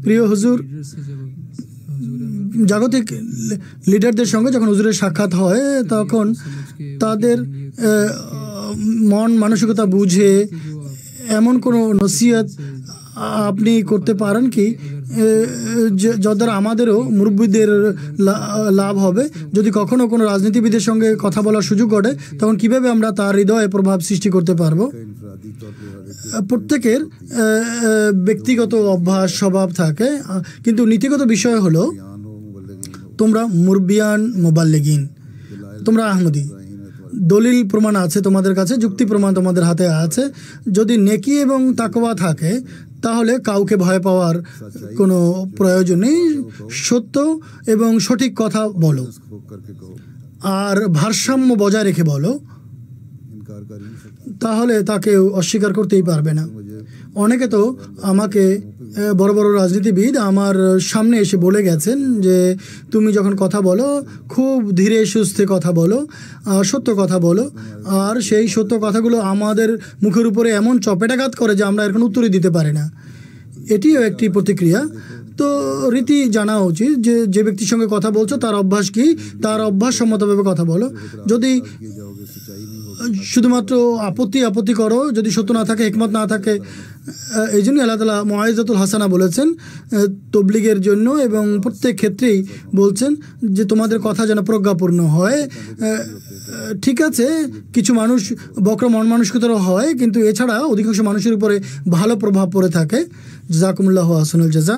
প্রিয় হুজুর, জাগতিক লিডারদের সঙ্গে যখন হুজুরের সাক্ষাৎ হয় তখন তাদের মন মানসিকতা বুঝে এমন কোনো নসিহত আপনি করতে পারেন কি যার আমাদেরও মুরব্বীদের লাভ হবে? যদি কখনো কোনো রাজনীতিবিদের সঙ্গে কথা বলার সুযোগ ঘটে তখন কিভাবে আমরা তার হৃদয়ে প্রভাব সৃষ্টি করতে পারবো? প্রত্যেকের ব্যক্তিগত অভ্যাস স্বভাব থাকে, কিন্তু নীতিগত বিষয় হলো তোমরা মুরব্বিয়ান মুবাল্লিগিন, তোমরা আহমদী, দলিল প্রমাণ আছে তোমাদের কাছে, যুক্তি প্রমাণ তোমাদের হাতে আছে। যদি নেকি এবং তাকওয়া থাকে তাহলে কাউকে ভয় পাওয়ার কোনো প্রয়োজন নেই। সত্য এবং সঠিক কথা বলো আর ভারসাম্য বজায় রেখে বলো, তাহলে তাকে অস্বীকার করতেই পারবে না। অনেকে তো আমাকে বড় বড় রাজনীতিবিদ আমার সামনে এসে বলে গেছেন যে তুমি যখন কথা বলো খুব ধীরে সুস্থে কথা বলো, সত্য কথা বলো, আর সেই সত্য কথাগুলো আমাদের মুখের উপরে এমন চপেটাঘাত করে যে আমরা এর কোনো উত্তরই দিতে পারি না। এটিও একটি প্রতিক্রিয়া। তো রীতি জানা উচিত যে যে ব্যক্তির সঙ্গে কথা বলছো তার অভ্যাস কি, তার অভ্যাস সম্মতভাবে কথা বলো। যদি শুধুমাত্র আপত্তি করো, যদি সত্য না থাকে, হিকমত না থাকে, এই জন্যই আল্লাহ তাআলা মুআইযাতুল হাসানা বলেছেন তবলিগের জন্য, এবং প্রত্যেক ক্ষেত্রেই বলছেন যে তোমাদের কথা যেন প্রজ্ঞাপূর্ণ হয়। ঠিক আছে, কিছু মানুষ বক্র মন মানসিকতারও হয়, কিন্তু এছাড়া অধিকাংশ মানুষের উপরে ভালো প্রভাব পড়ে থাকে। জাযাকুমুল্লাহু আহসানুল জাযা।